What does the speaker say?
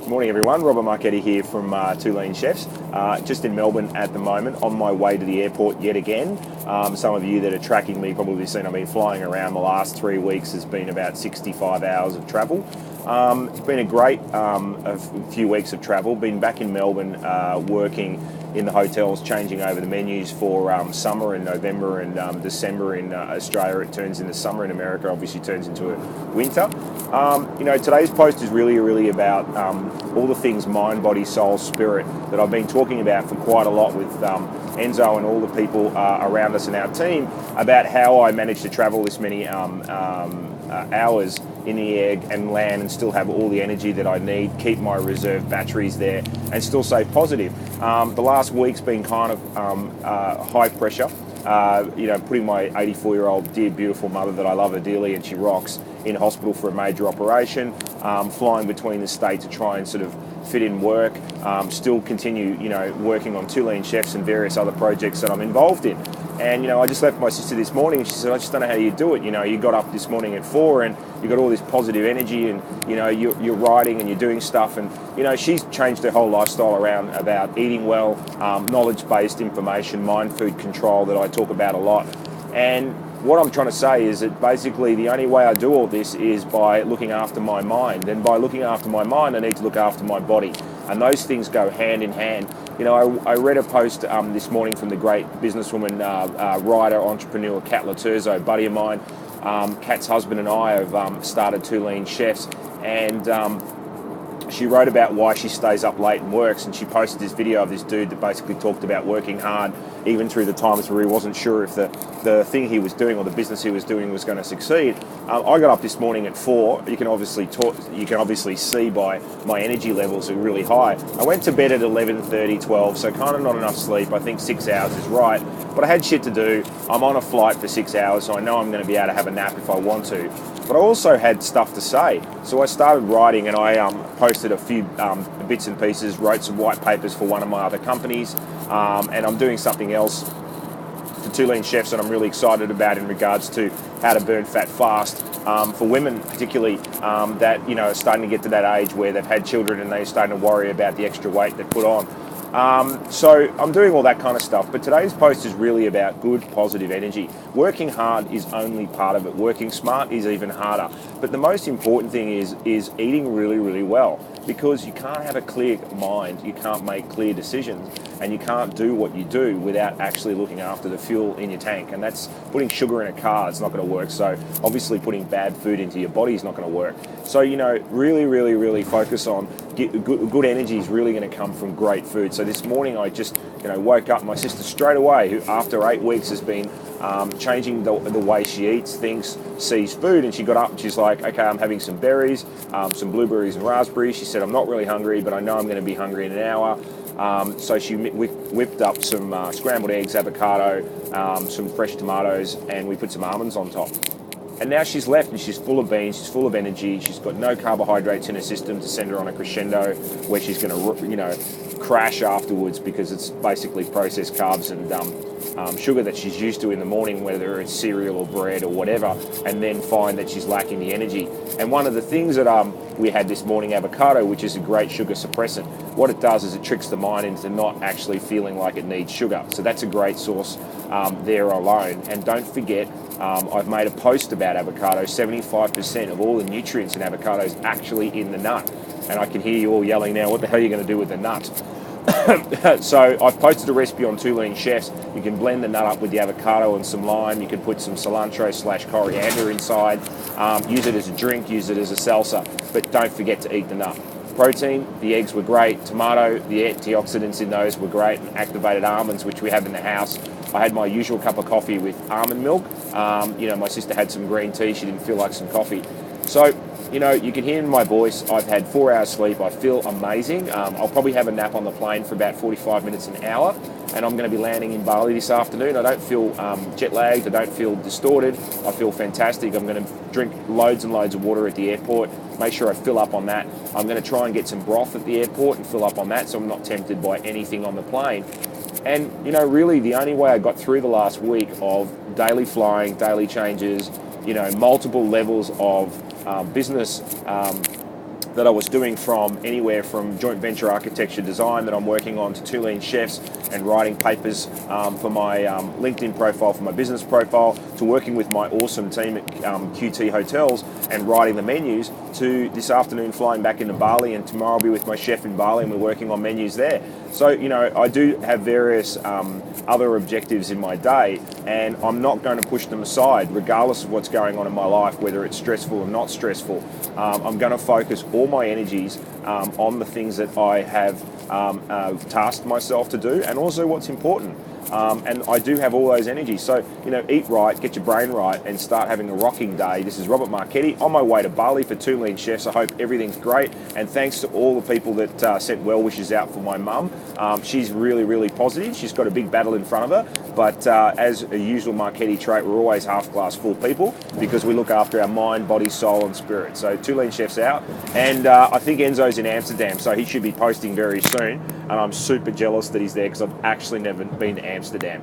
Morning everyone, Robert Marchetti here from Two Lean Chefs. Just in Melbourne at the moment, on my way to the airport yet again. Some of you that are tracking me probably seen I've been flying around the last 3 weeks. Has been about 65 hours of travel. It's been a great few weeks of travel. Been back in Melbourne working in the hotels, changing over the menus for summer in November and December in Australia. It turns into summer. In America obviously turns into a winter. Today's post is really about all the things mind, body, soul, spirit that I've been talking about for quite a lot with Enzo and all the people around us in our team about how I managed to travel this many hours in the air and land and still have all the energy that I need, keep my reserve batteries there and still stay positive. The last week's been kind of high pressure. Putting my 84-year-old dear beautiful mother that I love her dearly and she rocks in hospital for a major operation, flying between the states to try and sort of fit in work, still continue working on Two Lean Chefs and various other projects that I'm involved in. And I just left my sister this morning and she said, I just don't know how you do it. You got up this morning at 4 and you got all this positive energy and you're writing and you're doing stuff, and she's changed her whole lifestyle around about eating well, knowledge-based information, mind food control that I talk about a lot. And what I'm trying to say is that basically the only way I do all this is by looking after my mind, and by looking after my mind I need to look after my body, and those things go hand in hand. I read a post this morning from the great businesswoman, writer, entrepreneur Kat Laterzo, buddy of mine. Kat's husband and I have started Two Lean Chefs, and she wrote about why she stays up late and works, and she posted this video of this dude that basically talked about working hard even through the times where he wasn't sure if the thing he was doing or the business he was doing was going to succeed. I got up this morning at 4. You can obviously see by my energy levels are really high. I went to bed at 11:30, 12, so kind of not enough sleep. I think 6 hours is right, but I had shit to do. I'm on a flight for 6 hours, so I know I'm going to be able to have a nap if I want to. But I also had stuff to say. So I started writing and I posted a few bits and pieces, wrote some white papers for one of my other companies, and I'm doing something else for Two Lean Chefs that I'm really excited about in regards to how to burn fat fast for women particularly that are starting to get to that age where they've had children and they're starting to worry about the extra weight they put on. So I'm doing all that kind of stuff, but today's post is really about good, positive energy. Working hard is only part of it. Working smart is even harder. But the most important thing is eating really well, because you can't have a clear mind, you can't make clear decisions, and you can't do what you do without actually looking after the fuel in your tank. And that's putting sugar in a car. It's not going to work. So obviously putting bad food into your body is not going to work. So, really focus on good energy is really going to come from great food. So this morning I just, woke up my sister straight away, who after 8 weeks has been changing the way she eats, sees food, and she got up and she's like, okay, I'm having some berries, some blueberries and raspberries. She said, I'm not really hungry, but I know I'm going to be hungry in an hour. So she whipped up some scrambled eggs, avocado, some fresh tomatoes, and we put some almonds on top. And now she's left and she's full of beans, she's full of energy, she's got no carbohydrates in her system to send her on a crescendo where she's going to, crash afterwards, because it's basically processed carbs and sugar that she's used to in the morning, whether it's cereal or bread or whatever, and then find that she's lacking the energy. And one of the things that we had this morning, avocado, which is a great sugar suppressant, what it does is it tricks the mind into not actually feeling like it needs sugar. So that's a great source there alone. And don't forget, I've made a post about avocado. 75% of all the nutrients in avocado is actually in the nut. And I can hear you all yelling now, what the hell are you going to do with the nut? So I've posted a recipe on Two Lean Chefs. You can blend the nut up with the avocado and some lime. You can put some cilantro/coriander inside. Use it as a drink, use it as a salsa, but don't forget to eat the nut. Protein, the eggs were great. Tomato, the antioxidants in those were great. And activated almonds, which we have in the house. I had my usual cup of coffee with almond milk. My sister had some green tea. She didn't feel like some coffee. So, you can hear in my voice, I've had 4 hours sleep. I feel amazing. I'll probably have a nap on the plane for about 45 minutes, an hour, and I'm going to be landing in Bali this afternoon. I don't feel jet lagged. I don't feel distorted. I feel fantastic. I'm going to drink loads and loads of water at the airport. Make sure I fill up on that. I'm going to try and get some broth at the airport and fill up on that so I'm not tempted by anything on the plane. And, really the only way I got through the last week of daily flying, daily changes, multiple levels of business that I was doing from anywhere from joint venture architecture design that I'm working on to Two Lean Chefs and writing papers for my LinkedIn profile, for my business profile, to working with my awesome team at QT Hotels and writing the menus, to this afternoon flying back into Bali, and tomorrow I'll be with my chef in Bali and we're working on menus there. So, you know, I do have various other objectives in my day, and I'm not going to push them aside regardless of what's going on in my life, whether it's stressful or not stressful. I'm going to focus all my energies on the things that I have tasked myself to do, and also what's important. And I do have all those energies. So, you know, eat right, get your brain right, and start having a rocking day. This is Robert Marchetti on my way to Bali for Two Lean Chefs. I hope everything's great. And thanks to all the people that sent well wishes out for my mum. She's really, really positive. She's got a big battle in front of her. But as a usual Marchetti trait, we're always half glass full people, because we look after our mind, body, soul, and spirit. So Two Lean Chefs out. And I think Enzo's in Amsterdam, so he should be posting very soon. And I'm super jealous that he's there, because I've actually never been to Amsterdam.